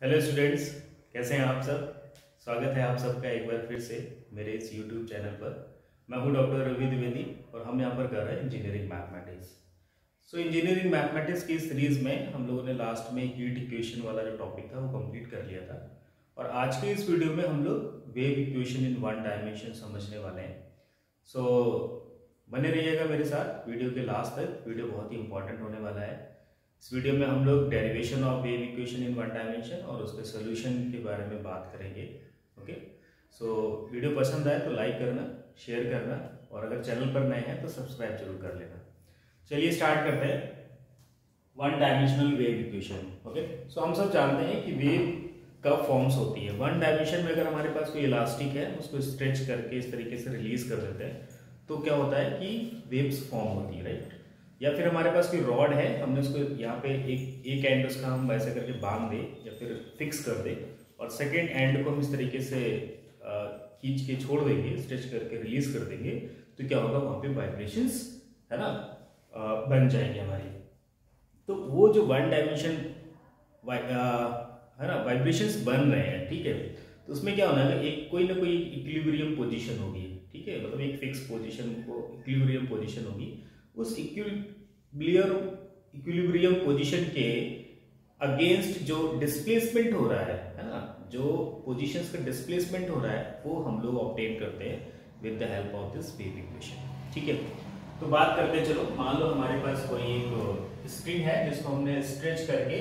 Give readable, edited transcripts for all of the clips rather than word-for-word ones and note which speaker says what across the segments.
Speaker 1: Hello students, कैसे हैं आप सब। स्वागत है आप सबका एक बार फिर से मेरे इस यूट्यूब चैनल पर। मैं हूं डॉक्टर रवि द्विवेदी और हम यहां पर कर रहे हैं इंजीनियरिंग मैथमेटिक्स। इंजीनियरिंग मैथमेटिक्स की सीरीज में हम लोगों ने लास्ट में हीट इक्वेशन वाला जो टॉपिक था वो कंप्लीट कर लिया था और आज के इस वीडियो में हम लोग wave equation in one dimension समझने वाले हैं। बने रहिएगा मेरे साथ वीडियो के लास्ट तक। वीडियो बहुत ही इंपॉर्टेंट होने वाला है। इस वीडियो में हम लोग derivation of wave equation in one dimension और उसके सॉल्यूशन के बारे में बात करेंगे। ओके, वीडियो पसंद आए तो लाइक करना, शेयर करना और अगर चैनल पर नए हैं तो सब्सक्राइब जरूर कर लेना। चलिए स्टार्ट करते हैं one dimensional wave equation. Okay, हम सब जानते हैं कि वेव कब फॉर्म्स होती है। वन डायमेंशन में अगर हमारे पास कोई इलास्टिक है उसको स्ट्रेच करके इस तरीके से रिलीज कर देते हैं तो क्या होता है कि वेव्स फॉर्म होती है, राइट। या फिर हमारे पास कोई रॉड है, हमने उसको यहाँ पे एक एंड उसका हम वैसे करके बांध दे या फिर फिक्स कर दे और सेकेंड एंड को हम इस तरीके से खींच के छोड़ देंगे, स्ट्रेच करके रिलीज कर देंगे तो क्या होगा, वहां पे वाइब्रेशंस है ना बन जाएंगे हमारी। तो वो जो वन डायमेंशन है ना वाइब्रेशंस बन रहे हैं, ठीक है, तो उसमें क्या होना है, एक कोई ना कोई इक्विलिब्रियम पोजीशन होगी, ठीक है, मतलब एक फिक्स पोजीशन को इक्विलिब्रियम पोजीशन होगी। उस इक्विलिब्रियम पोजीशन के अगेंस्ट जो डिस्प्लेसमेंट हो रहा है ना, जो पोजीशंस का डिस्प्लेसमेंट हो रहा है वो हम लोग ऑब्टेन करते हैं with the help of this wave equation. ठीक है, तो बात करते हैं। चलो मान लो हमारे पास कोई एक स्ट्रिंग है जिसको हमने स्ट्रेच करके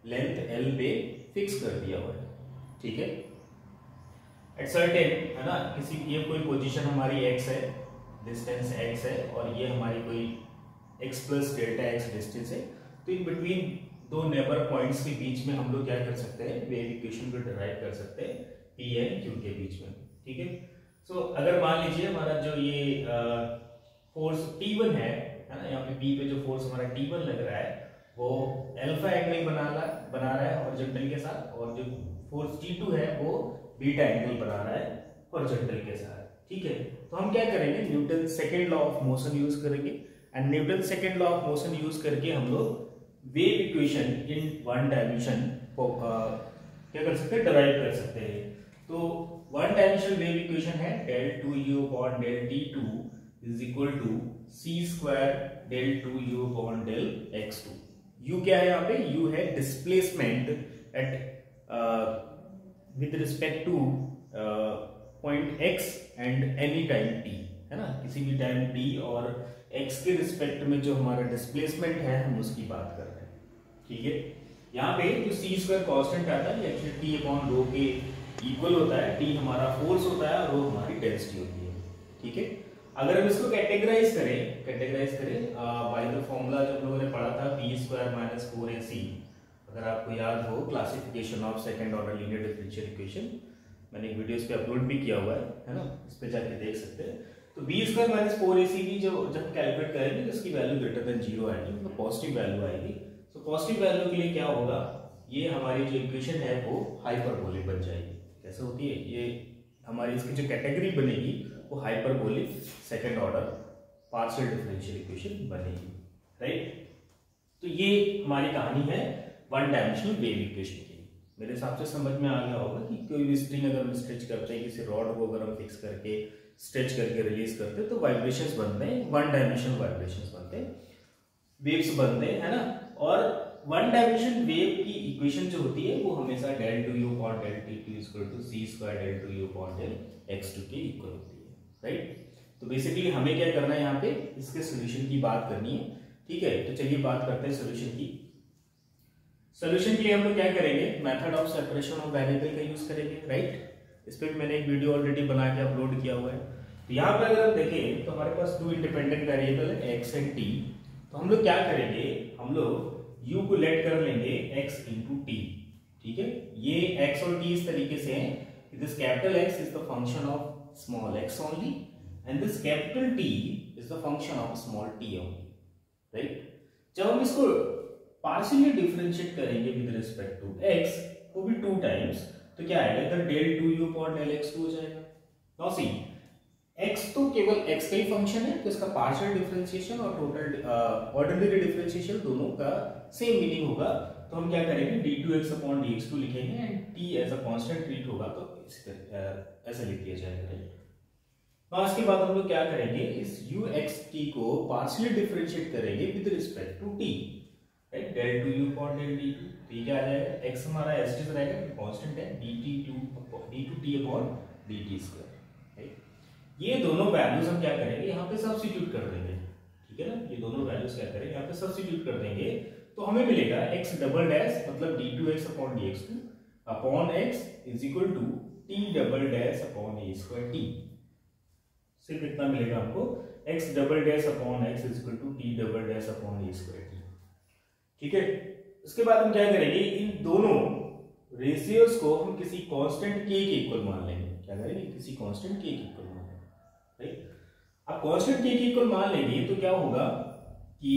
Speaker 1: लेंथ L पे फिक्स कर दिया हुआ है, ठीक है, एट सर्टेन, है ना, किसी ये कोई पोजीशन हमारी x है, डिस्टेंस x है और ये हमारी कोई x plus delta x distance है। तो इन बिटवीन दो नेबर पॉइंट्स के बीच में हम लोग क्या कर सकते हैं, वेव इक्वेशन को डिराइव कर सकते हैं P एंड Q के बीच में। ठीक है, अगर मान लीजिए हमारा जो ये फोर्स T1 है ना, यहाँ पे P पे जो फोर्स हमारा T1 लग रहा है वो अल्फा एंगल बना रहा है हॉरिजॉन्टल के साथ, और जो फोर्स T2 है वो बीटा एंगल बना रहा है हॉरिजॉन्टल के साथ। ठीक है, तो हम क्या करेंगे, Newton second law of motion use करेंगे and Newton second law of motion use करके हम लोग wave equation in one dimension को क्या कर सकते हैं, डिराइव कर सकते हैं। तो वन डायमेंशनल वेव इक्वेशन है del 2u upon del t2 is equal to c square del 2u upon del x2। u क्या है यहाँ पे, u है displacement eight with respect two point x and any time t, है ना, किसी भी टाइम t और x के रिस्पेक्ट में जो हमारा डिस्प्लेसमेंट है हम उसकी बात कर रहे हैं। ठीक है, यहाँ पे जो c स्क्वायर कांस्टेंट आता है एक्चुअली t अपॉन रो के इक्वल होता है। t हमारा फोर्स होता है और रो हमारी डेंसिटी होती है। ठीक है, अगर हम इसको कैटेगराइज करें बाय द फॉर्मूला जो हम लोगों ने पढ़ा था p स्क्वायर माइनस 4ac, अगर आपको याद हो classification of second order linear differential equation, मैंने एक वीडियो इस पे अपलोड भी किया हुआ है ना, इस पे जाके देख सकते हैं। तो b स्क्वायर माइनस 4ac की जो जब कैलकुलेट करेंगे तो इसकी वैल्यू ग्रेटर देन 0 आएगी, मतलब पॉजिटिव वैल्यू आएगी। तो पॉजिटिव वैल्यू के लिए क्या होगा, ये हमारी जो इक्वेशन है वो हाइपरबोलिक बन जाएगी। कैसे होती है ये, हमारी इसकी जो कैटेगरी बनेगी वो hyperbolic second order partial differential equation बनेगी, राइट। तो ये हमारी कहानी है वन डायमेंशनल वेव इक्वेशन की। मेरे हिसाब से समझ में आ गया होगा कि कोई भी स्ट्रिंग अगर हम स्ट्रेच करते हैं, किसी रॉड को अगर हम फिक्स करके स्ट्रेच करके रिलीज करते हैं तो वाइब्रेशंस बनते हैं, वन डायमेंशनल वाइब्रेशंस बनते हैं, वेव्स बनते हैं, है ना। और वन डायमेंशन वेव की इक्वेशन जो होती है वो हमेशा del 2u upon del t2 is equal to c square del 2u upon del x2 के इक्वल होती है, राइट। तो बेसिकली हमें क्या करना है, यहाँ पे इसके सॉल्यूशन की बात करनी है। ठीक है, तो चलिए बात करते हैं सॉल्यूशन की। सॉल्यूशन के लिए हम लोग क्या करेंगे, method of separation of variable का यूज करेंगे, राइट। इस पे भी मैंने एक वीडियो ऑलरेडी बना के अपलोड किया हुआ है। तो यहाँ पर अगर हम देखें तो हमारे पास दो इंडिपेंडेंट वेरिएबल है x एंड t। तो हम लोग क्या करेंगे, हम लोग u को लेट कर लेंगे x इंटू t। ठीक है, ये x और t इस तरीके से हैं, this capital X is the function of small x only and this capital T is the function of small t only, right. जब हम इसको पार्शियली डिफरेंशिएट करेंगे विद रिस्पेक्ट टू x, वो भी 2 टाइम्स, तो क्या आएगा, तो del 2u upon del x2 हो जाएगा। नाउ सी x तो केवल x का ही फंक्शन है, तो इसका पार्शियल डिफरेंशिएशन और टोटल ऑर्डिनरी डिफरेंशिएशन दोनों का सेम मीनिंग होगा। तो हम क्या करेंगे d2x/dx2 लिखेंगे and t as a constant treat होगा तो ऐसे लिख दिया जाएगा, राइट। और उसके बाद हम लोग क्या करेंगे, इस uxt को पार्शियली डिफरेंशिएट करेंगे with respect to t, right. del 2u upon del d2, तो ये क्या आ जाएगा, x हमारा एज इट इज रहेगा, कांस्टेंट है, d2t upon dt square, right. ये दोनों वैल्यूज हम क्या करेंगे यहाँ पे सब्स्टिट्यूट कर देंगे, ठीक है ना। ये दोनों वैल्यूज क्या करेंगे यहाँ पे सब्स्टिट्यूट कर देंगे, तो हमें मिलेगा x डबल डैश मतलब d2x/dx2 upon x is equal to t double dash upon a square t। सिर्फ इतना मिलेगा हमको, x double dash upon x is equal to t double dash upon a square t, ठीक है। उसके बाद हम क्या करेंगे, इन दोनों रेशियोज को हम किसी कांस्टेंट k के इक्वल मान लेंगे। क्या करेंगे, किसी कांस्टेंट k के इक्वल मान लेंगे, राइट। अब कांस्टेंट k के इक्वल मान लेंगे तो क्या होगा कि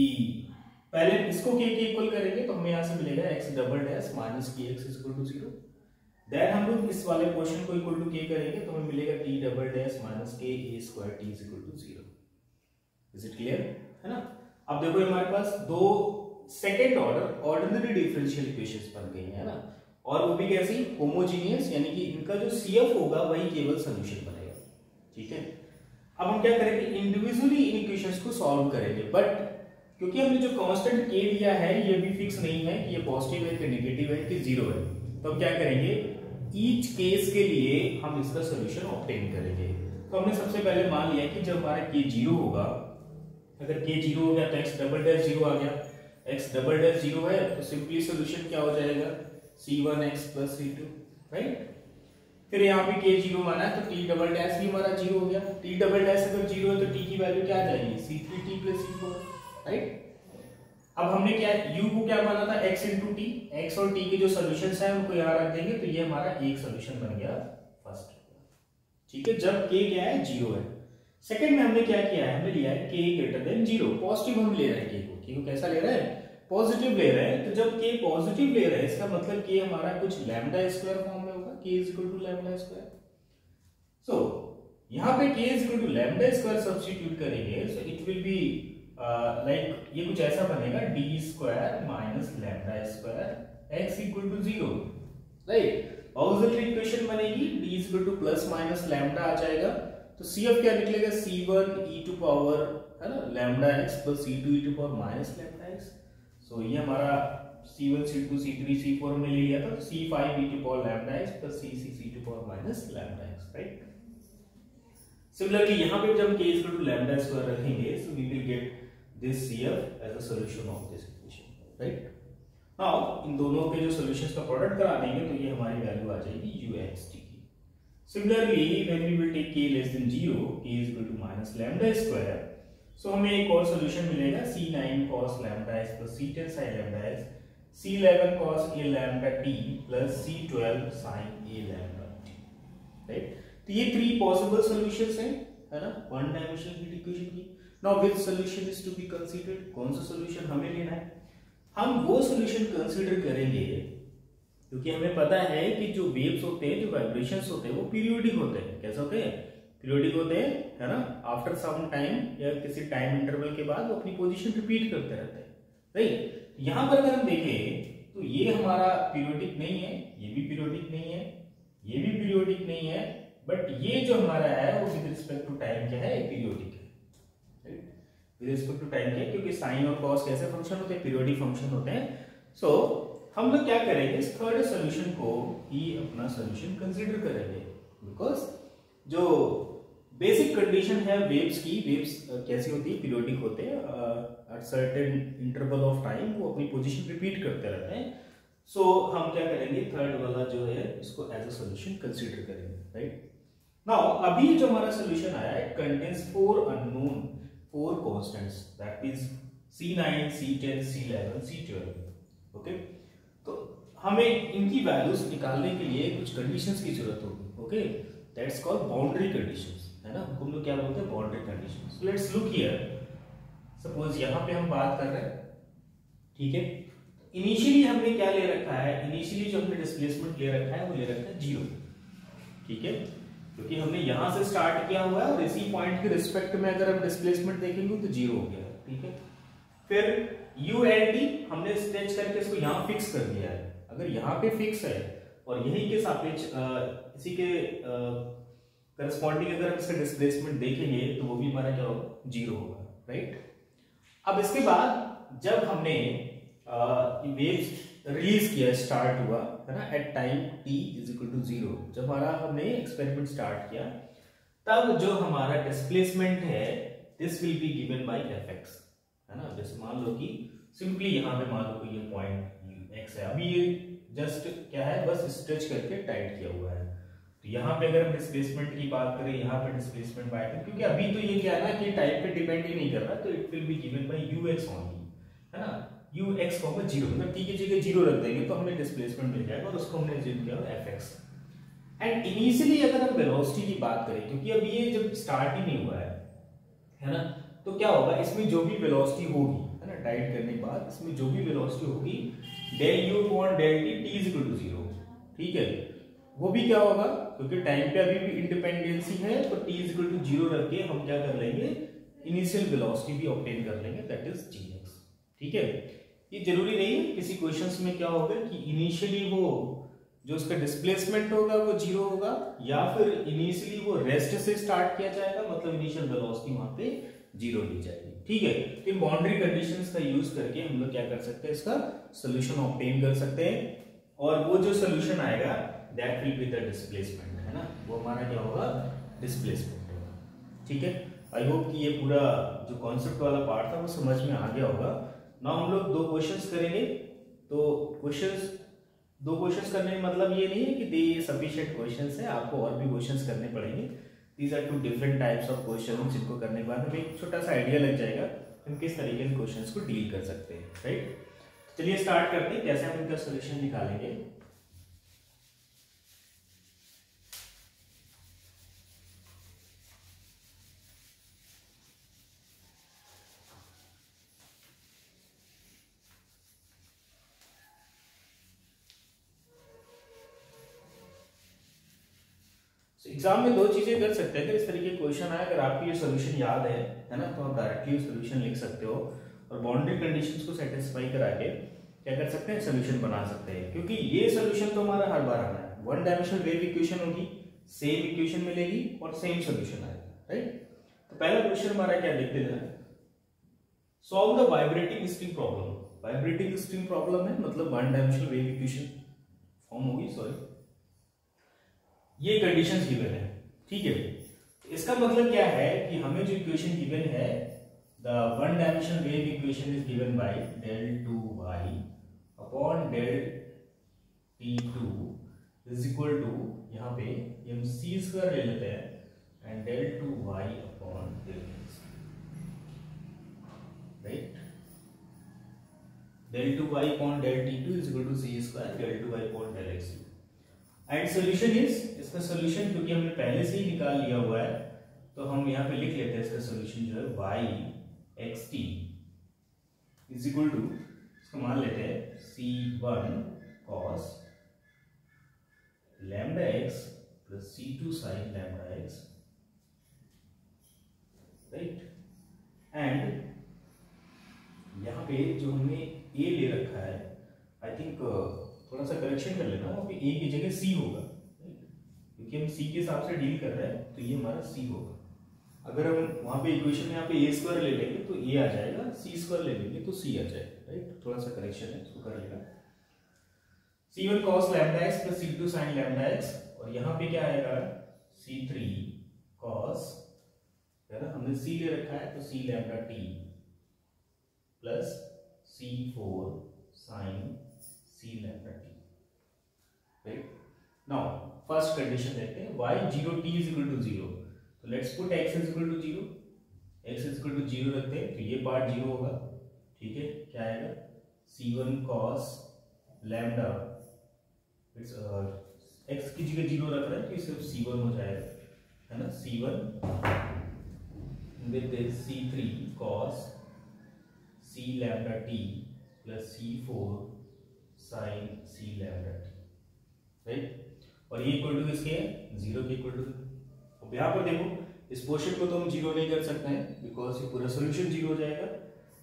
Speaker 1: पहले इसको k के इक्वल करेंगे तो हमें यहां से मिलेगा x double dash minus kx is equal to 0। Then हम लोग इस वाले पोर्शन को इक्वल टू k करेंगे तो हमें मिलेगा t double dash minus k a square t is equal to 0। Is it clear, है ना। अब देखो हमारे पास दो second order ordinary differential equations बन गई है ना, और वो भी कैसी, होमोजेनियस, यानी कि इनका जो CF होगा वही केवल सॉल्यूशन बनेगा, ठीक है। अब हम क्या करेंगे, इंडिविजुअली इन इक्वेशंस को सॉल्व करेंगे, बट क्योंकि हमने जो कांस्टेंट k दिया है ये भी फिक्स नहीं है कि ये पॉजिटिव है कि नेगेटिव है कि जीरो है, तो हम क्या करेंगे, ईच केस के लिए हम इसका सॉल्यूशन ऑब्टेन करेंगे। तो हमने सबसे पहले मान लिया कि जब हमारा k 0 होगा, अगर k 0 हो गया तो x डबल डैश 0 आ गया, x डबल डैश 0 है तो सिंपली सॉल्यूशन क्या हो जाएगा, c1x प्लस c2, राइट। फिर यहाँ पे k 0 माना है तो t डबल डैश भी हमारा 0 हो गया, t डबल डैश अगर 0 है तो t की वैल्यू क्या आ जाएगी, c3t प्लस c4, राइट। अब हमने क्या u को क्या माना था, x इंटू टी, x और t के जो सॉल्यूशंस हैं उनको यहाँ रख देंगे, तो ये हमारा एक सॉल्यूशन बन गया फर्स्ट, ठीक है, जब k क्या है 0 है। सेकंड में हमने क्या किया है, हमने लिया है k ग्रेटर देन 0, पॉजिटिव हम ले रहे हैं k को कैसा ले रहे हैं, पॉजिटिव ले रहे हैं। तो जब k पॉजिटिव ले रहे हैं इसका मतलब k हमारा कुछ लैम्डा स्क्वायर फॉर्म में होगा, k is equal to lambda square. So यहाँ पे k is equal to lambda square substitute करेंगे, so it will be like ये कुछ ऐसा बनेगा, d square minus lambda square x equal to 0, right. Auxiliary equation बनेगी, d is equal to plus minus lambda आ जाएगा, तो CF क्या निकलेगा, c1 e टू पावर, है ना, lambda x plus c2 e to power minus lambda x। So ये हमारा c1 c2 c3 c4 में ले लिया था, तो c5 e to power lambda x plus c6 e to power minus lambda x, right. Similarly यहाँ पे जब k equal to lambda square रखेंगे, so we will get this CF as a solution of this equation, right. Now इन दोनों के जो solutions का product करा देंगे तो ये हमारी वैल्यू आ जाएगी uxt की। Similarly, when we will take k less than 0, k is equal to minus lambda square. So हमें एक और सॉल्यूशन मिलेगा, c9 cos lambda x plus c10 sin lambda x, c11 cos a lambda t plus c12 sin a lambda t, right? तो ये 3 possible solutions हैं, है ना, one dimensional heat equation की। Now which solution is to be considered? कौन सा solution हमें लेना है? हम वो सॉल्यूशन कंसीडर करेंगे क्योंकि हमें पता है कि जो वेव्स होते हैं, जो वाइब्रेशंस होते हैं, वो पीरियोडिक होते हैं। कैसे होते हैं, पीरियोडिक होते हैं, है ना। आफ्टर सम टाइम या किसी टाइम इंटरवल के बाद वो अपनी पोजीशन रिपीट करते रहते हैं, राइट। यहाँ पर अगर हम देखें तो ये हमारा पीरियोडिक नहीं है, ये भी पीरियोडिक नहीं है, ये भी पीरियोडिक नहीं है, बट ये जो हमारा है वो विद रिस्पेक्ट टू टाइम क्या है, पीरियोडिक है, विद रिस्पेक्ट टू टाइम क्या है, क्योंकि साइन और कॉस कैसे फंक्शन होते हैं, पीरियोडिक फंक्शन होते हैं। सो हम लोग क्या करेंगे, इस थर्ड सॉल्यूशन को ही अपना सॉल्यूशन कंसीडर करेंगे, बिकॉज जो बेसिक कंडीशन है वेव्स की, वेव्स कैसी होती है, पीरियोडिक होते हैं, at certain interval of time वो अपनी पोजीशन रिपीट करते रहते हैं। सो हम क्या करेंगे, थर्ड वाला जो है इसको एज अ सॉल्यूशन कंसीडर करेंगे, राइट। नाउ अभी जो हमारा सॉल्यूशन आया है, it contains 4 unknown, 4 constants, that is c9 c10 c11 c12, okay. तो हमें इनकी वैल्यूज निकालने के लिए कुछ कंडीशंस की जरूरत होगी, okay, that's called boundary conditions, है ना। हम लोग क्या बोलते हैं, boundary conditions. So let's look here, suppose यहाँ पे हम बात कर रहे हैं, ठीक है। इनिशियली हमने क्या ले रखा है, इनिशियली जो हमने डिस्प्लेसमेंट ले रखा है वो ले रखा है 0, ठीक है, क्योंकि हमने यहां से स्टार्ट किया हुआ है और इसी पॉइंट के रिस्पेक्ट में अगर हम डिस्प्लेसमेंट देखेंगे तो 0 हो गया, ठीक है। फिर u एंड t हमने स्ट्रेच करके इसको यहाँ फिक्स कर दिया है। अगर यहाँ पे फिक्स है और यही के सापेक्ष इसी के करस्पॉन्डिंग अगर हम इसका डिस्प्लेसमेंट देखेंगे तो वो भी हमारा क्या होगा, 0 होगा, राइट। अब इसके बाद जब हमने वेव्स रिलीज किया, स्टार्ट हुआ है ना, at time t is equal to 0, जब हमारा हमने एक्सपेरिमेंट स्टार्ट किया तब जो हमारा डिस्प्लेसमेंट है this will be given by fx, है ना। जैसे मान लो कि सिंपली यहाँ पे मान लो कि ये पॉइंट x है, अभी ये जस्ट क्या है, बस स्ट्रेच करके टाइट किया हुआ है। तो यहाँ पे अगर हम डिस्प्लेसमेंट की बात करें, यहाँ पे डिस्प्लेसमेंट बाय, क्योंकि अभी तो ये क्या है ना कि टाइप पे डिपेंड ही नहीं कर रहा, तो it will be given by ux only, है ना। ux, 0, मतलब t की जगह 0 रख देंगे तो हमें डिस्प्लेसमेंट मिल जाएगा और उसको हमने अज्यूम किया fx। एंड इनिशियली अगर हम वेलोसिटी की बात करें, क्योंकि अभी ये जब स्टार्ट ही नहीं हुआ है ना, तो क्या होगा, इसमें जो भी वेलोसिटी होगी, है ना, टाइट करने के बाद इसमें जो भी वेलोसिटी होगी del u upon del t, t is equal to 0, ठीक है। वो भी क्या होगा, क्योंकि टाइम पे अभी भी इंडिपेंडेंसी है, तो t इज इक्वल टू 0 रख के हम क्या कर लेंगे, इनिशियल वेलोसिटी भी ऑब्टेन कर लेंगे, दैट इज gx, ठीक है। ये जरूरी नहीं है, किसी क्वेश्चंस में क्या होगा कि इनिशियली वो जो उसका डिस्प्लेसमेंट होगा वो 0 होगा, या फिर इनिशियली वो रेस्ट से स्टार्ट किया जाएगा, मतलब इनिशियल वेलोसिटी वहां पे 0 ली जाएगी, ठीक है। इन बाउंड्री कंडीशंस का यूज करके हम लोग क्या कर सकते हैं, इसका सोल्यूशन ऑब्टेन कर सकते हैं, और वो जो सोल्यूशन आएगा that will be the displacement, है ना, वो हमारा क्या होगा, डिस्प्लेसमेंट होगा, ठीक है। आई होप कि ये पूरा जो कॉन्सेप्ट वाला पार्ट था वो समझ में आ गया होगा। नाउ हम लोग 2 क्वेश्चंस करेंगे। तो दो क्वेश्चंस करने का मतलब ये नहीं है कि दे सफिशिएंट क्वेश्चंस है, आपको और भी क्वेश्चंस करने पड़ेंगे। These are 2 different types of questions, जिनको करने के बाद हमें एक छोटा सा आइडिया लग जाएगा हम किस तरीके से क्वेश्चंस को डील कर सकते हैं, राइट। चलिए स्टार्ट करते हैं, कैसे हम इनका सोल्यूशन निकालेंगे। एग्जाम में 2 चीजें कर सकते हैं, इस तरीके क्वेश्चन आए, अगर आपको ये सोल्यूशन याद है ना, तो आप डायरेक्टली सोल्यूशन लिख सकते हो और बाउंड्री कंडीशंस को सेटिस्फाई करा के क्या कर सकते हैं, सोल्यूशन बना सकते हैं। क्योंकि ये सोल्यूशन तो हमारा हर बार आना है, 1 डायमेंशनल वेव इक्वेशन होगी, सेम इक्वेशन मिलेगी और सेम सोल्यूशन आएगा, राइट। तो पहला क्वेश्चन हमारा क्या लिखते हैं, solve the vibrating string problem. Vibrating string problem है, मतलब 1 डायमेंशनल वेव इक्वेशन फॉर्म होगी, सॉरी, ये कंडीशंस गिवन है, ठीक है। इसका मतलब क्या है कि हमें जो इक्वेशन गिवन है, the 1 dimensional wave equation is given by del 2y upon del t2 is equal to, यहाँ पे हम c स्क्वायर ले लेते हैं and del 2y upon del x, right. del 2y upon del t2 is equal to c square del 2y upon del x। And solution is, इसका solution क्योंकि हमने पहले से ही निकाल लिया हुआ है तो हम यहाँ पे लिख लेते हैं, इसका सोल्यूशन जो है y x t is equal to, इसको मान लेते हैं c1 cos lambda x plus c2 sin lambda x, right. And यहाँ पे जो हमने a ले रखा है, आई थिंक थोड़ा सा करेक्शन कर लेना, वहाँ पे a की जगह c होगा, क्योंकि हम c के हिसाब से डील कर रहे हैं, तो ये हमारा c होगा। अगर हम वहाँ पे इक्वेशन में यहाँ पे a स्क्वायर ले लेंगे तो a आ जाएगा, c स्क्वायर ले लेंगे तो c आ जाएगा, राइट। थोड़ा सा करेक्शन है, इसको कर लेना, c1 cos lambda x plus c2 sin lambda x, और यहाँ पे क्या आएगा c3 cos, है ना, हमने c ले रखा है तो c lambda t plus c4 sin c lambda t, right. Now first condition देखते हैं, y 0 t is equal to 0, तो let's put x is equal to 0, x is equal to 0 रखते हैं, तो ये पार्ट 0 होगा, ठीक है। क्या आएगा, c1 cos lambda, it's x की जगह 0 रख रहे हैं तो ये सिर्फ c1 हो जाएगा, है ना, c1 with c3 cos c lambda t plus c4 sin c lambda t, right. और ये इक्वल टू इसके 0 के इक्वल टू। अब यहाँ पर देखो, इस पोर्शन को तो हम 0 नहीं कर सकते हैं बिकॉज ये पूरा सोल्यूशन 0 हो जाएगा,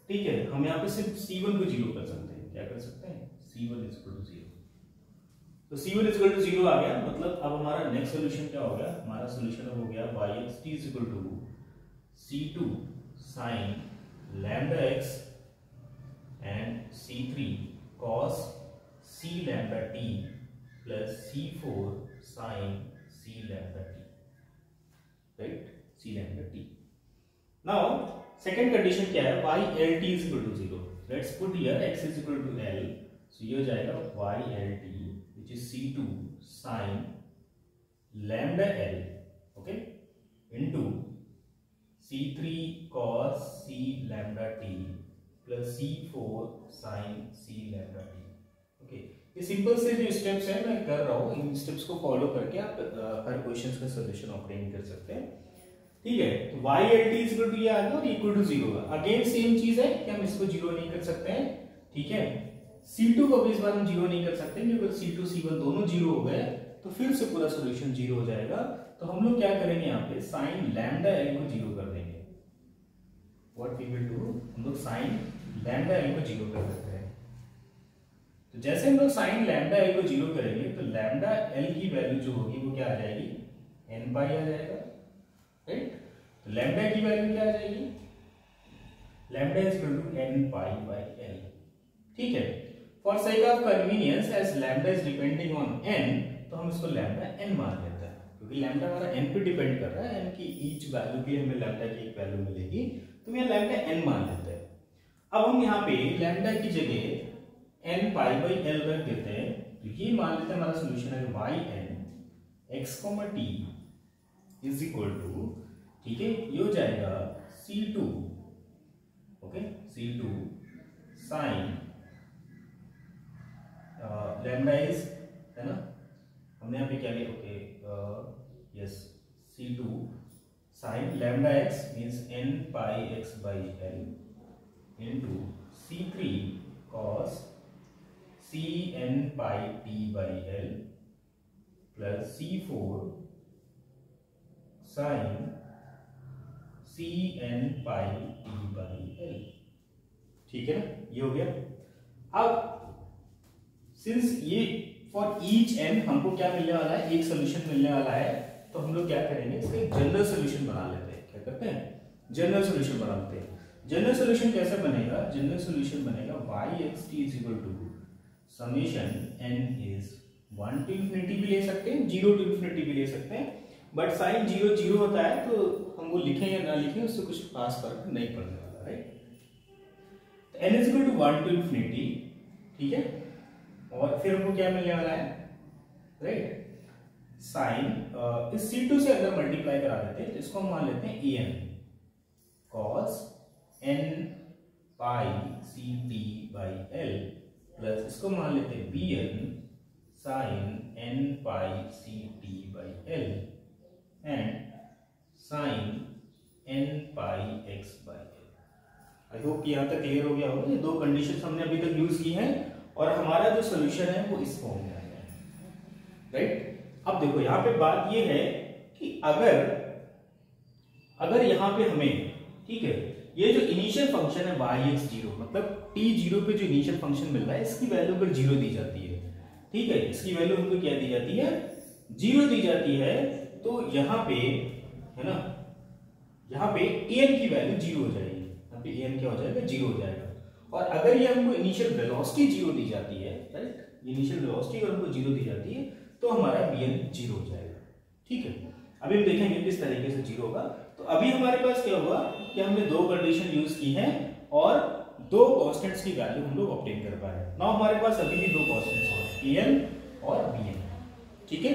Speaker 1: ठीक है, हम यहाँ पे सिर्फ C1 को 0 कर सकते हैं। क्या कर सकते हैं? C1 is equal to 0। तो C1 इज इक्वल टू 0 आ गया, मतलब अब हमारा नेक्स्ट सोल्यूशन क्या हो गया? हमारा सोल्यूशन हो गया yxt is equal to C2 sin lambda x and C3 cos C lambda t plus C4 sin C lambda t, right? C lambda t. Now second condition क्या है? ylt is equal to 0. Let's put here x is equal to l. So ये हो जाएगा ylt which is C2 sin lambda l, okay, into C3 cos C lambda t plus C4 sin C lambda t. Okay, ये simple से जो steps हैं मैं कर रहा हूँ, इन स्टेप्स को फॉलो करके आप हर क्वेश्चन का सोल्यूशन ऑब्टेन कर सकते हैं। ठीक है, तो ylt इज इक्वल टू ये आ गया और इक्वल टू 0 होगा। अगेन सेम चीज है कि हम इसको 0 नहीं कर सकते हैं। ठीक है, C2 को भी इस बार हम 0 नहीं कर सकते क्योंकि C2 C1 दोनों 0 हो गए तो फिर से पूरा सॉल्यूशन 0 हो जाएगा। तो हम लोग क्या करेंगे? यहाँ पे sin लैम्डा l को 0 कर देंगे। व्हाट वी विल डू, हम लोग sin लैम्डा l को 0 कर देते हैं। तो जैसे हम लोग sin लैम्डा l को 0 करेंगे तो लैम्डा l की वैल्यू जो होगी वो क्या आ जाएगी? n पाई आ जाएगा, राइट? तो लैम्डा की वैल्यू क्या आ जाएगी? Lambda is equal to n pi by l। ठीक है, for sake of convenience as lambda is depending on n, तो हम इसको लैम्डा n मान लेते हैं क्योंकि लैम्डा हमारा n पे डिपेंड कर रहा है। n की ईच वैल्यू के लिए हमें लैम्डा की एक वैल्यू मिलेगी, तो यहाँ लैम्डा n मान लेते हैं। अब हम यहाँ पे लैम्डा की जगह n पाई बाई l रख देते हैं, तो ये मान लेते हैं हमारा सोल्यूशन है yn x, t is equal to, ठीक है, ये हो जाएगा C2, okay, C2 sin lambda is, है ना, हमने यहाँ पे क्या लिया? Okay, yes, C2 sin lambda x means n pi x by l into C3 cos C n pi t by l plus C4 sin C n pi t by l। ठीक है ना, ये हो गया। अब सिंस ये for each n हमको क्या मिलने वाला है? एक सोल्यूशन मिलने वाला है, तो हम लोग क्या करेंगे? इसका एक जनरल सोल्यूशन बना लेते हैं। क्या करते हैं? जनरल सोल्यूशन बना लेते हैं। जनरल सोल्यूशन कैसे बनेगा? जनरल सोल्यूशन बनेगा yxt is equal to summation n is 1 to infinity भी ले सकते हैं, 0 टू इंफिनिटी भी ले सकते हैं, बट साइन 0 0 होता है तो हम वो लिखें या ना लिखें उससे कुछ खास फर्क नहीं पड़ने वाला, राइट? तो n is equal to 1 to infinity, ठीक है, और फिर हमको क्या मिलने वाला है? राइट, साइन इस C2 से अंदर मल्टीप्लाई करा देते हैं, इसको हम मान लेते हैं en cos n pi ct by l plus इसको मान लेते हैं bn sin n pi ct by l and sin n pi x by l। I hope यहाँ तक क्लियर हो गया होगा। ये दो कंडीशंस हमने अभी तक यूज की हैं और हमारा जो सोल्यूशन है वो इस फॉर्म में आया है, राइट? अब देखो यहाँ पे बात ये है कि अगर यहाँ पे हमें, ठीक है, ये जो इनिशियल फंक्शन है yx0 मतलब t0 पे जो इनिशियल फंक्शन मिल रहा है इसकी वैल्यू अगर 0 दी जाती है, ठीक है, इसकी वैल्यू हमको क्या दी जाती है? 0 दी जाती है, तो यहाँ पे, है ना, यहाँ पे an की वैल्यू 0 हो जाएगी। यहाँ पे an क्या हो जाएगा? 0 हो जाएगा। और अगर ये हमको इनिशियल वेलोसिटी 0 दी जाती है, राइट, इनिशियल वेलोसिटी अगर हमको 0 दी जाती है तो हमारा bn 0 हो जाएगा। ठीक है, अभी हम देखेंगे किस तरीके से 0 होगा। तो अभी हमारे पास क्या हुआ कि हमने दो कंडीशन यूज की हैं और दो कांस्टेंट्स की वैल्यू हम लोग ऑब्टेन कर पाए। नाउ हमारे पास अभी भी दो कांस्टेंट्स हैं, an और bn। ठीक है,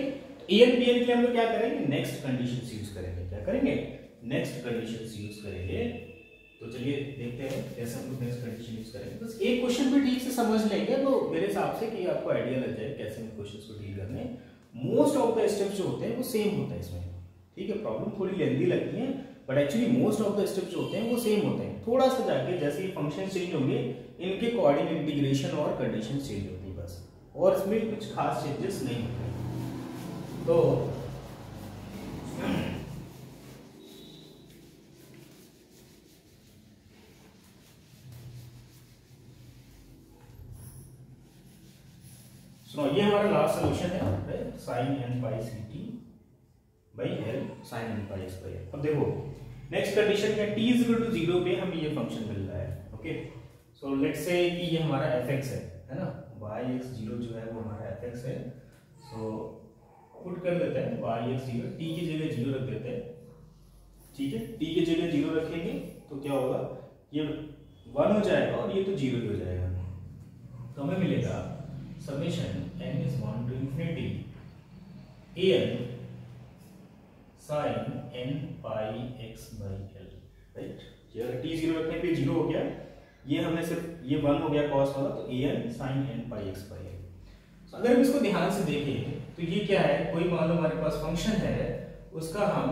Speaker 1: an bn के लिए हम लोग क्या करेंगे? नेक्स्ट कंडीशंस यूज करेंगे। क्या करेंगे? नेक्स्ट कंडीशंस यूज करेंगे। तो चलिए देखते हैं कैसे हम लोग नेक्स्ट कंडीशन यूज करेंगे। बस एक क्वेश्चन भी ठीक से समझ लेंगे तो मेरे हिसाब से कि आपको आइडिया लग जाए कैसे हम क्वेश्चंस को डील करने। मोस्ट ऑफ द स्टेप्स जो होते हैं वो सेम होता है इसमें, ठीक है, प्रॉब्लम थोड़ी लेंथी लगती है but actually most of the steps जो होते हैं वो सेम होते हैं। थोड़ा सा जाके जैसे ये फंक्शन चेंज होंगे इनके कोऑर्डिनेट इंटीग्रेशन और कंडीशन चेंज होती है बस, और इसमें कुछ खास चेंजेस नहीं होते। तो हमारा लास्ट सोल्यूशन है, right, sine N pi C T by L sine N pi X by L. अब देखो नेक्स्ट कंडीशन क्या, t इज इक्वल टू 0 पे हमें ये फंक्शन मिल रहा है। ओके, सो लेट्स से कि ये हमारा fx है ना, y(x0) जो है वो हमारा fx है। सो पुट कर देते हैं y(x0), t की जगह 0 रख देते हैं, ठीक है। t की जगह 0 रखेंगे तो क्या होगा, ये 1 हो जाएगा और ये तो 0 ही हो जाएगा। तो हमें मिलेगा summation n is 1 to infinity an sin n pi x by l, right. ये अगर t 0 रखने पे 0 हो गया, ये हमें सिर्फ ये 1 हो गया cos वाला, तो an sin n pi x by l। तो अगर हम इसको ध्यान से देखें तो ये क्या है, कोई मान लो हमारे पास फंक्शन है, उसका हम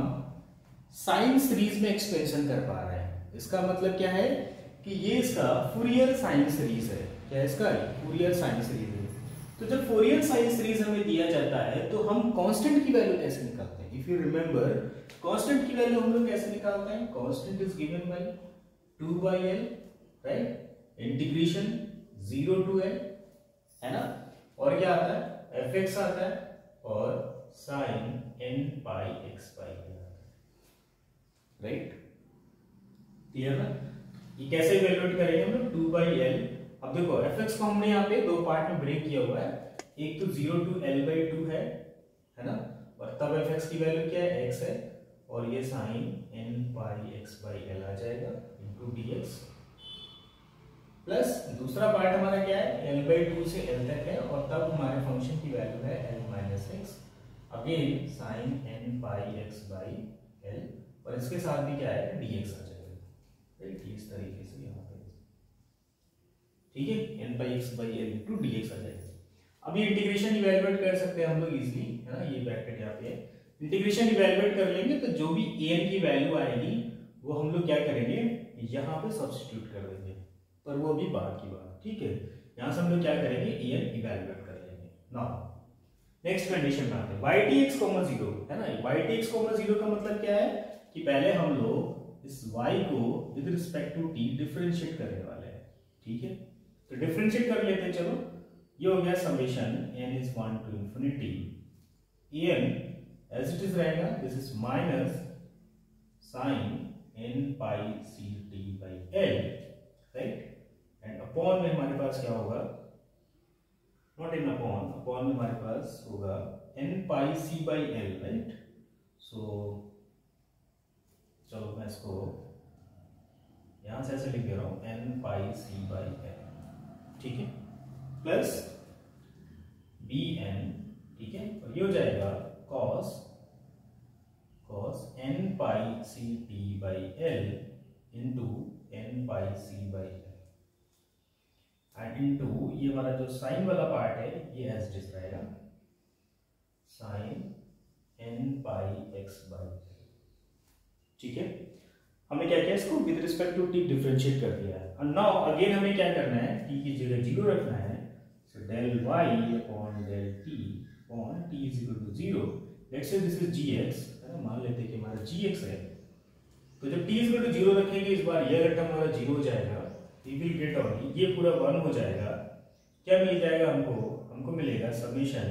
Speaker 1: साइन सीरीज में एक्सपेंशन कर पा रहे हैं। इसका मतलब क्या है कि ये इसका फूरियर साइन सीरीज है। क्या है इसका, फूरियर साइन सीरीज है। तो जब फूरियर साइन सीरीज हमें दिया जाता है तो हम कांस्टेंट की वैल्यू कैसे निकालते हैं? इफ यू रिमेंबर, कांस्टेंट की वैल्यू हम लोग कैसे निकालते हैं? Constant is given bye 2/l, right, integration 0 to l, है ना। और क्या आता है, fx आता है और sin n pi x by l, right. Clear ना? ये कैसे इवैल्यूएट करेंगे हम लोग, 2/l। अब देखो fx को हमने यहाँ पे दो पार्ट में ब्रेक किया हुआ है, एक तो 0 to l/2 है ना, और तब fx की वैल्यू क्या है, x है, और ये sin n pi x by l आ जाएगा इनटू dx, प्लस दूसरा पार्ट हमारा क्या है, l/2 से l तक है, और तब हमारे फंक्शन की वैल्यू है l minus x, again sin n pi x by l, और इसके साथ भी क्या है, dx आ जाएगा, राइट। इस तरीके से यहाँ पे, ठीक है, n pi x by l into dx आ जाएगा। अब ये इंटीग्रेशन इवैल्यूएट कर सकते हैं हम लोग इजीली, है ना। ये ब्रैकेट यहाँ पे है, इंटीग्रेशन इवैल्यूएट कर लेंगे तो जो भी an की वैल्यू आएगी वो हम लोग क्या करेंगे, यहाँ पे सब्स्टिट्यूट कर देंगे, पर वो अभी बाद की बात, ठीक है। यहाँ से हम लोग क्या करेंगे, an इवैल्यूएट कर लेंगे। नाउ नेक्स्ट कंडीशन में आते हैं, ytx, 0, है ना। ytx, 0 का मतलब क्या है कि पहले हम लोग इस y को with respect to t differentiate करने वाले हैं, ठीक है। तो डिफरेंशिएट कर लेते हैं, चलो। ये हो गया summation n is 1 to infinity an as it is रहेगा, this is minus sin n pi c t by l, right, and upon में हमारे पास क्या होगा, नॉट इन अपॉन, अपॉन में हमारे पास होगा n pi c by l, right. So चलो मैं इसको यहां से ऐसे लिख दे रहा हूं, n pi c by l, ठीक है, प्लस bn, ठीक है, और ये हो जाएगा cos n pi c t by l into n pi c by l, and into ये हमारा जो साइन वाला पार्ट है ये एज इट इज रहेगा, sine n pi x by l, ठीक है। हमने क्या किया, इसको with respect to t differentiate कर दिया है। और नाउ अगेन हमें क्या करना है, t की जगह 0 रखना है, so del y upon del t upon t is equal to 0। Let's say this is gx, है ना, मान लेते हैं कि हमारा gx है। तो जब t इज इक्वल टू 0 रखेंगे, इस बार ये टर्म हमारा 0 हो जाएगा, we will get only, ये पूरा 1 हो जाएगा। क्या मिल जाएगा हमको मिलेगा summation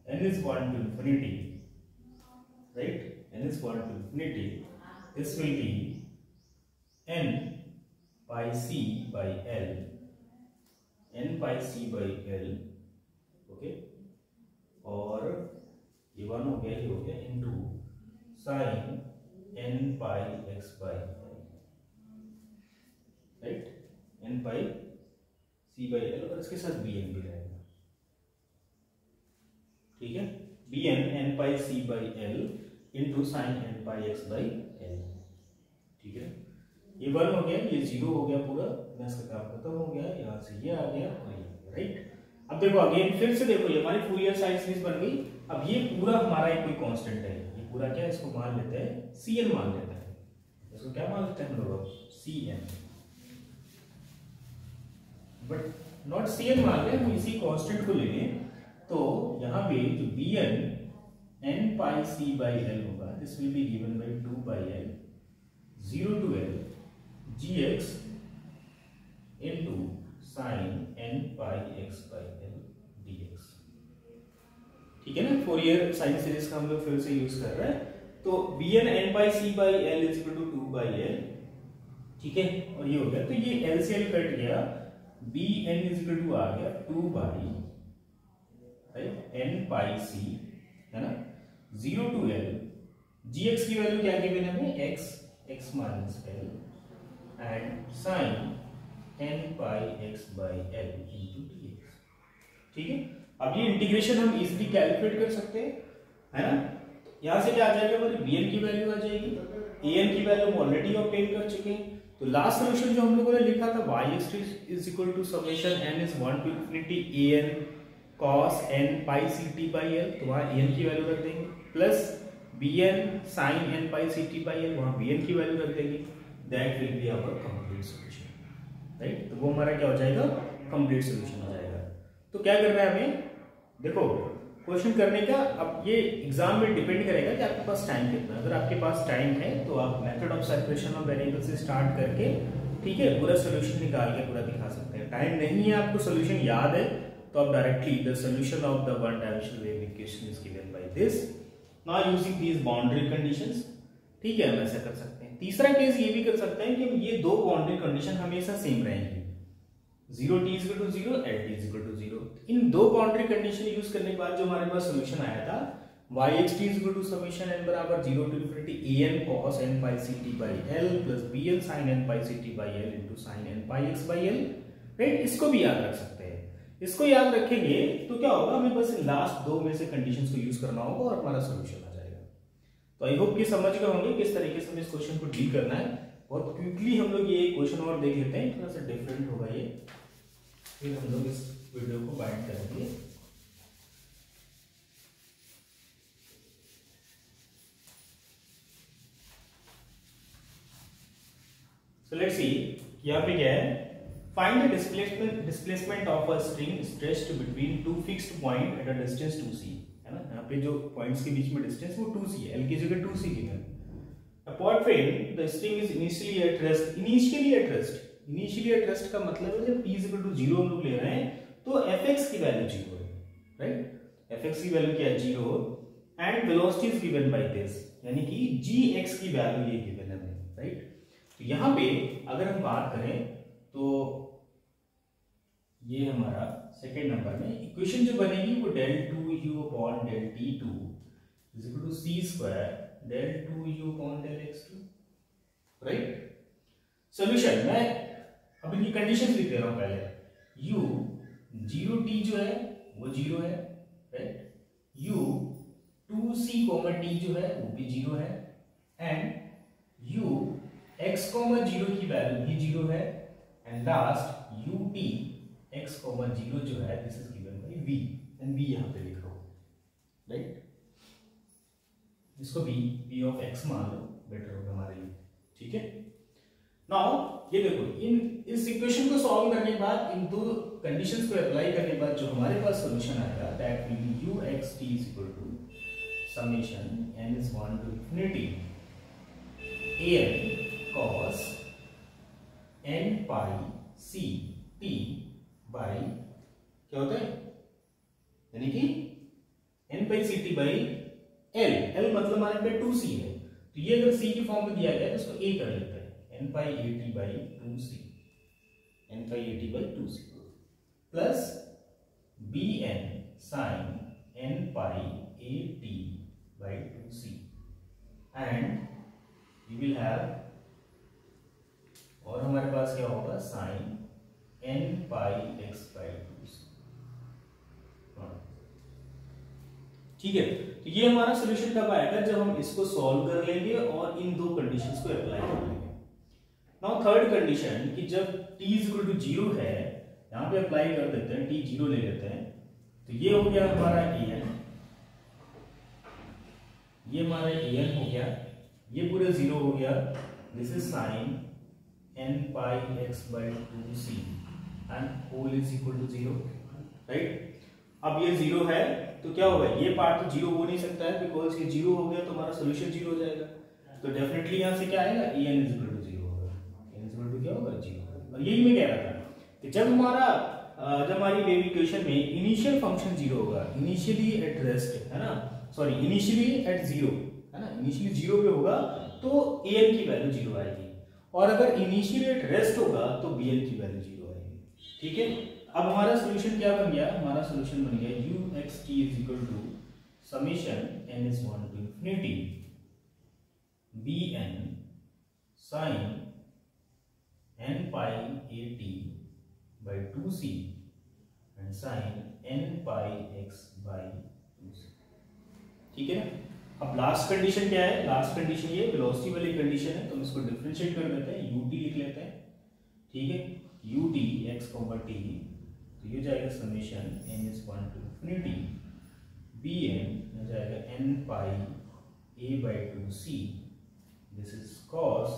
Speaker 1: n is 1 to infinity, right, n is 1 to infinity, this will be n by c by l, n by c by l, okay, और ये 1 हो गया, ये हो गया, into sin n by x by l, right, n pi c by l, और इसके साथ bn भी रहेगा, ठीक है, bn n pi c by l into sine n pi x by l, ठीक है। ये 1 हो गया, ये 0 हो गया, पूरा मैथ्स का काम खत्म हो गया, यहाँ से ये आ गया और ये आ गया, राइट। अब देखो अगेन फिर से देखो, ये हमारी फूरियर साइन सीरीज बन गई। अब ये पूरा हमारा एक कोई कांस्टेंट है, ये पूरा क्या है, इसको मान लेते हैं cn, मान लेते हैं, इसको क्या मान लेते हैं हम लोग, cn, बट नॉट cn मान रहे, हम इसी कांस्टेंट को लेंगे। तो यहाँ पे जो bn n pi c by l होगा, this will be given by 2 by l 0 to l gx into sin n pi x by l dx, ठीक है ना, फोरियर साइन सीरीज का हम लोग फिर से यूज कर रहे हैं। तो bn n by c by l is equal to 2 by l, ठीक है, और ये हो गया, तो ये l से l कट गया, bn is equal to आ गया 2 by n by c, है ना, 0 to l, gx की वैल्यू क्या गिवन है हमें, x minus l and sin n by x by l into dx, ठीक है। अब ये इंटीग्रेशन हम इजीली कैलकुलेट कर सकते हैं, है ना। यहां से क्या आ जाएगा, हमारी bn की वैल्यू आ जाएगी, an की वैल्यू हम ऑलरेडी ऑब्टेन कर चुके हैं। तो लास्ट सॉल्यूशन जो हम लोगों ने लिखा था yx is equal to summation n is 1 to infinity an cos n pi ct by l, तो वहां an की वैल्यू रख देंगे, plus bn sin n pi ct by l, वहां bn की वैल्यू रख देंगे, that will be our complete solution, right. तो वो हमारा क्या हो जाएगा, कंप्लीट सॉल्यूशन हो जाएगा। तो क्या करना है हमें, देखो क्वेश्चन करने का, अब ये एग्जाम में डिपेंड करेगा कि आपके पास टाइम कितना है। अगर आपके पास टाइम है तो आप method of separation of variable से स्टार्ट करके, ठीक है, पूरा सॉल्यूशन निकाल के पूरा दिखा सकते हैं। टाइम नहीं है, आपको सॉल्यूशन याद है, तो आप directly the solution of the one dimensional wave equation is given by this, now using these boundary conditions, ठीक है, हम ऐसा कर सकते हैं। तीसरा केस ये भी कर सकते हैं कि ये दो बाउंड्री कंडीशन हमेशा सेम रहेंगी, 0 t is equal to 0, l t is equal to 0। इन दो बाउंड्री कंडीशन यूज करने के बाद जो हमारे पास सॉल्यूशन आया था, yx t is equal to summation n बराबर 0 to infinity an cos n pi ct by l plus bn sin n pi ct by l into sin n pi x by l, right. इसको भी याद रख सकते हैं। इसको याद रखेंगे तो क्या होगा, हमें बस लास्ट दो में से कंडीशंस को यूज करना होगा और हमारा सॉल्यूशन आ जाएगा। तो आई होप कि समझ गए होंगे किस तरीके से हमें इस क्वेश्चन को डील करना है। बहुत क्विकली हम लोग ये क्वेश्चन और देख लेते हैं, थोड़ा सा डिफरेंट होगा ये, फिर हम लोग इस वीडियो को बाइंड करेंगे। सो लेट्स सी, यहाँ पे क्या है, find the displacement of a string stretched between two fixed point at a distance 2c, है ना। यहाँ पे जो पॉइंट्स के बीच में डिस्टेंस वो 2c है, l की जगह 2c गिवन है। Upon frame the string is initially at rest, initially at rest का मतलब है जब t is equal to 0 हम लोग ले रहे हैं तो fx की वैल्यू 0 है, राइट। fx की वैल्यू क्या है, 0, and velocity is given by this, यानी कि gx की वैल्यू ये गिवन है, राइट। तो यहाँ पे अगर हम बात करें तो ये हमारा सेकेंड नंबर में इक्वेशन जो बनेगी वो del 2u upon del t2 is equal to c square del 2u upon del x2, right. Solution मैं अब इनकी कंडीशंस लिख दे रहा हूं पहले। u 0t जो है वो 0 है, राइट। u 2c t जो है वो भी 0 है, एंड u x 0 की वैल्यू भी 0 है, एंड लास्ट ut x 0 जो है this is given bye v, and v यहां पे लिख रहा हूं, राइट। इसको v ऑफ x मान लो, बेटर होगा हमारे लिए, ठीक है। नाउ ये देखो, इस इक्वेशन को सॉल्व करने के बाद, इन दो कंडीशंस को अप्लाई करने के बाद जो हमारे पास सॉल्यूशन आएगा that will be uxt is equal to summation n is 1 to infinity an cos n pi c t by क्या होता है, यानी कि n pi c t by l मतलब हमारे पे 2c है, तो ये अगर c की फॉर्म में दिया गया है तो इसको a कर लेते हैं, n pi at by 2c, n pi at by 2c plus bn sin n pi at by 2c, and we will have, और हमारे पास क्या होगा, sin n pi x by 2c, ठीक है। तो ये हमारा सॉल्यूशन कब आएगा, जब हम इसको सॉल्व कर लेंगे और इन दो कंडीशंस को अप्लाई कर लेंगे। नाउ थर्ड कंडीशन कि जब t is equal to 0 है, यहां पे अप्लाई कर देते हैं, t 0 ले लेते हैं, तो ये हो गया हमारा an, ये हमारा an हो गया, ये पूरा 0 हो गया, this is sin n pi x by 2c and whole is equal to 0, right. अब ये 0 है तो क्या होगा, ये पार्ट तो 0 हो नहीं सकता है, बिकॉज ये 0 हो गया तो हमारा सॉल्यूशन 0 हो जाएगा, तो डेफिनेटली यहां से क्या आएगा, an इज इक्वल टू 0 होगा, n इज इक्वल टू क्या होगा, 0। और यही मैं कह रहा था कि जब हमारा जब हमारी वेव इक्वेशन में इनिशियल फंक्शन जीरो होगा, इनिशियली एट रेस्ट है ना, सॉरी इनिशियली एट जीरो है ना, इनिशियली जीरो पे होगा तो an की वैल्यू जीरो आएगी, और अगर इनिशियली एट रेस्ट होगा तो bn की वैल्यू जीरो आएगी। ठीक है, अब हमारा सोल्यूशन क्या बन गया, हमारा सोल्यूशन बन गया uxt is equal to summation n is 1 to infinity bn sin n pi at by 2c and sin n pi x by 2c। ठीक है ना, अब लास्ट कंडीशन क्या है, लास्ट कंडीशन ये वेलोसिटी वाली कंडीशन है, तो हम इसको डिफरेंशिएट कर देते हैं, ut लिख लेते हैं। ठीक है, ut x, t, तो ये जाएगा summation n is 1 to infinity bn हो जाएगा n pi a by 2c, this is cos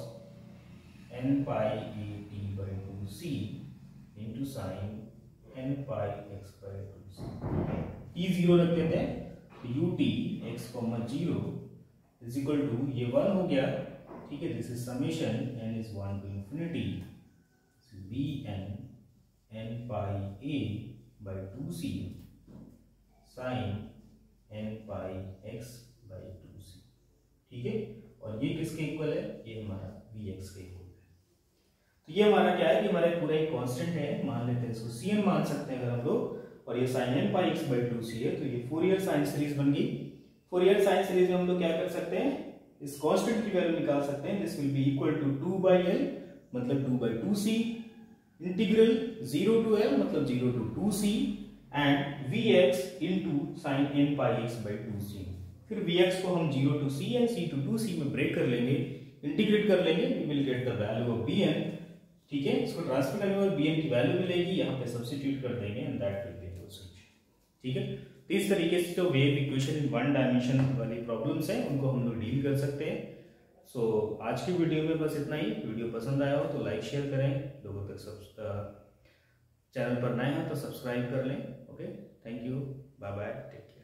Speaker 1: n pi at by 2c into sin n pi x by 2c। t 0 रख देते हैं, तो ut x, 0 is equal to ये 1 हो गया। ठीक है, this is summation n is 1 to infinity bn n pi a by 2c sin n pi x by 2c। ठीक है, और ये किसके इक्वल है, ये हमारा vx के इक्वल है। तो ये हमारा क्या है कि हमारा पूरा एक कांस्टेंट है, मान लेते हैं इसको cn मान सकते हैं अगर हम लोग, और ये sin n pi x by 2c है, तो ये फोरियर साइन सीरीज बन गई। फोरियर साइन सीरीज में हम लोग क्या कर सकते हैं, इस कांस्टेंट की वैल्यू निकाल सकते हैं, this will be equal to 2/l मतलब 2/2c इंटीग्रल 0 to l मतलब 0 to 2c and vx into sin n pi x by 2c। फिर vx को हम 0 to c and c to 2c में ब्रेक कर लेंगे, इंटीग्रेट कर लेंगे, we will get the value of bn। ठीक है, इसको ट्रांसफर करने के बाद bn की वैल्यू मिलेगी, यहाँ पे सब्स्टिट्यूट कर देंगे and that will be the solution. ठीक है, तो इस तरीके से जो wave equation in one dimension वाली प्रॉब्लम्स हैं उनको हम लोग डील कर सकते हैं। सो आज की वीडियो में बस इतना ही। वीडियो पसंद आया हो तो लाइक शेयर करें, लोगों तक सब चैनल पर नए हैं तो सब्सक्राइब कर लें। Okay, thank you, bye bye, take care.